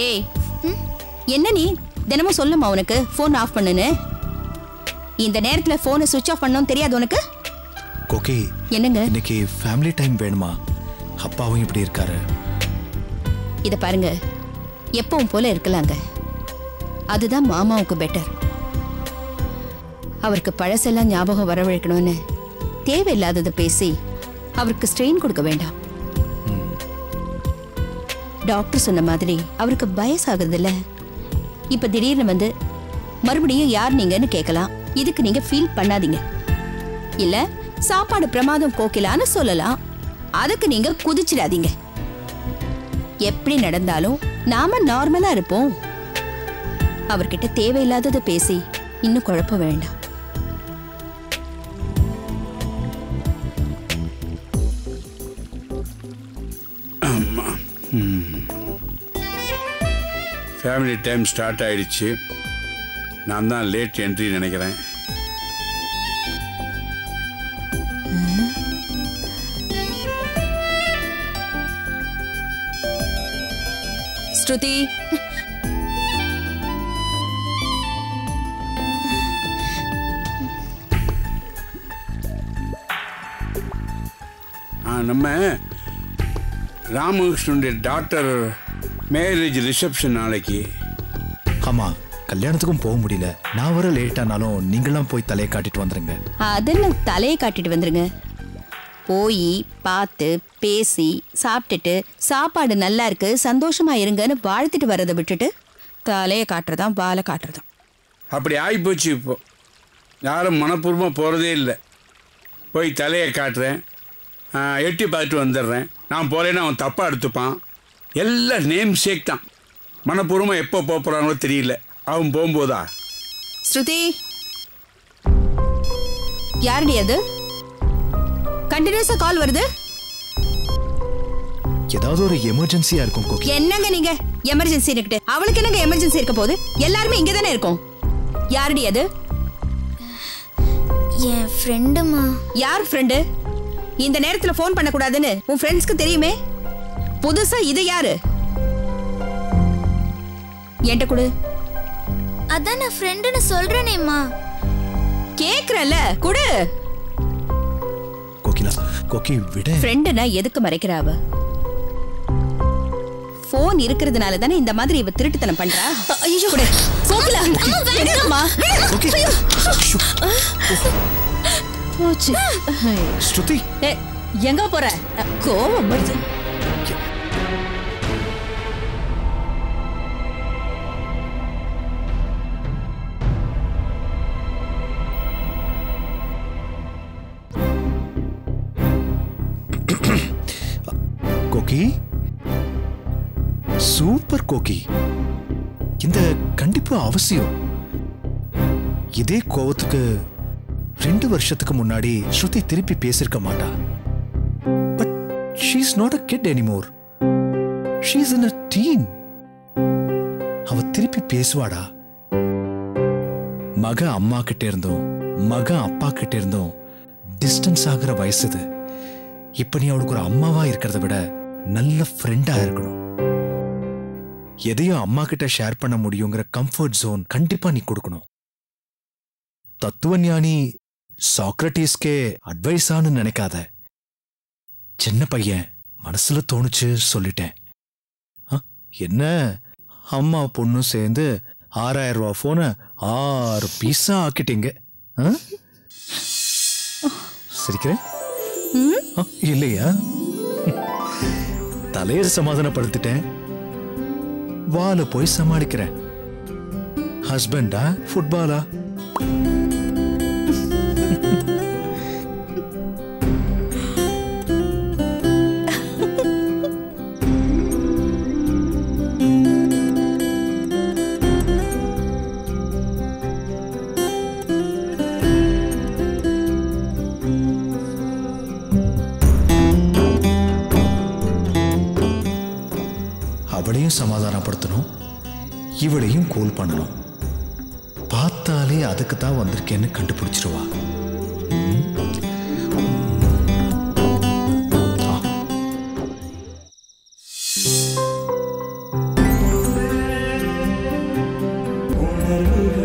ஏய் என்ன நீ தினமும் சொல்லுமா உனக்கு போன் ஆஃப் பண்ணுன்னு? இந்த நேரத்துல போனை சுவிட்ச் ஆஃப் பண்ணணும் தெரியாது உனக்கு? கோகி என்னங்க இன்னைக்கு ஃபேமிலி டைம் வேணுமா? அப்பாவும் இப்படி இருக்காரு. இத பாருங்க, எப்பவும் போல இருக்கலாங்க. அதுதான் மாமாவுக்கு பெட்டர். அவருக்கு பழசெல்லாம் ஞாபகம் வரவழைக்கணும்னு தேவையில்லாததை பேசி அவருக்கு ஸ்ட்ரெயின் கொடுக்க வேண்டாம். டாக்டர் சொன்ன மாதிரி அவருக்கு வயசாகுது இல்ல. இப்ப திடீர்னு வந்து மறுபடியும் யார் நீங்கன்னு கேட்கலாம். இதுக்கு நீங்க ஃபீல் பண்ணாதீங்க. இல்ல சாப்பாடு பிரமாதம் கோகிலான்னு சொல்லலாம். அதுக்கு நீங்க குதிச்சிடாதீங்க. எப்படி நடந்தாலும் நாம நார்மலா இருப்போம். அவர்கிட்ட தேவையில்லாததை பேசி இன்னும் குழப்ப வேண்டாம். ஃபேமிலி டைம் ஸ்டார்ட் ஆயிடுச்சு. நான் தான் லேட் என்ட்ரி நினைக்கிறேன். ஸ்ருதி, நம்ம ராமகிருஷ்ணனுடைய டாக்டர் மேரேஜ் ரிசப்ஷன் நாளைக்கு. ஆமா, கல்யாணத்துக்கும் போக முடியல. நான் வர லேட் ஆனாலும் நீங்களாம் போய் தலையை காட்டிட்டு வந்துருங்க. அதெல்லாம் தலையை காட்டிட்டு வந்துருங்க. போய் பார்த்து பேசி சாப்பிட்டுட்டு சாப்பாடு நல்லா இருக்கு சந்தோஷமா இருங்கன்னு வாழ்த்துட்டு வரதை விட்டுட்டு தலையை காட்டுறதான் பாலை காட்டுறதான். அப்படி ஆகிப்போச்சு. இப்போ யாரும் மனப்பூர்வமாக போகிறதே இல்லை. போய் தலையை காட்டுறேன், எட்டி பார்த்துட்டு வந்துடுறேன். நான் போகிறேன்னா அவன் தப்பாக எடுத்துப்பான். எல்லாம் நேம் ஷேக் தான். மனப்பூர்வமாக எப்போ போகிறாங்களோ தெரியல. அவன் போகும்போதா? ஸ்ருதி, யாருடைய அது? கண்டினியூஸா கால் வருது. ஏதாவது ஒரு எமர்ஜென்சியா இருக்கும் கோகி. என்னங்க நீங்க எமர்ஜென்சி இருக்குட்டு? அவளுக்கு என்னங்க எமர்ஜென்சி இருக்க போகுது? எல்லாருமே இங்க தானே இருக்கோம். யாருடைய அது? என் ஃப்ரெண்டுமா. யார் ஃப்ரெண்டு? இந்த நேரத்துல ஃபோன் பண்ண கூடாதுன்னு உன் ஃப்ரெண்ட்ஸ்க்கு தெரியுமே. புதுசா இது யாரு? என்கிட்ட கொடு. அதான் நான் ஃப்ரெண்டுன்னு சொல்றேனேம்மா. கேக்குறல, கொடு. கோகிலா, கோகி விடு. ஃப்ரெண்டுனா எதுக்கு மறைக்கிறாவ? போன் இருக்கிறதுனால தானே இந்த மாதிரி இவ திருட்டுத்தனம் பண்றா. ஐயோ கோகிலா, வேண்டாம்மா. போச்சு. ஸ்ருதி, எங்க போற? கோவம் வருது. கோகி, சூப்பர் கோகி. இந்த கண்டிப்பா அவசியம். இதே கோவத்துக்கு 2 வருஷத்துக்கு முன்னாடி ஸ்ருதி திருப்பி பேசிருக்க மாட்டா. But she is not a kid anymore. She is in a teen. அவ திருப்பி பேசுவாடா. மக அம்மா கிட்ட இருந்தோம், மக அப்பா கிட்ட இருந்தோம் டிஸ்டன்ஸ் ஆகிற வயசு இது. இப்ப நீ அவளுக்கு ஒரு அம்மாவா இருக்கிறத விட நல்ல ஃப்ரெண்டா இருக்கணும். எதையும் அம்மா கிட்ட ஷேர் பண்ண முடியுங்கிற கம்ஃபர்ட் ஜோன் கண்டிப்பா நீ கொடுக்கணும். தத்துவ ஞானி சாக்ரட்டிஸ்கே அட்வைஸான்னு நினைக்காத. சின்ன பையன், மனசுல தோணுச்சு சொல்லிட்டேன். என்ன அம்மா பொண்ணும் சேர்ந்து 6000 ரூபா போன 6 பீஸா ஆக்கிட்டீங்க. சிரிக்கிறேன் இல்லையா? தலையை சமாதானப்படுத்திட்டேன். வால போய் சமாளிக்கிறேன். ஹஸ்பண்டா ஃபுட்பாலா? அவளையும் சமாதானப்படுத்தணும், இவளையும் கூல் பண்ணணும். பார்த்தாலே அதுக்கு தான் வந்திருக்கேன்னு கண்டுபிடிச்சிருவா. உணர்வுகள்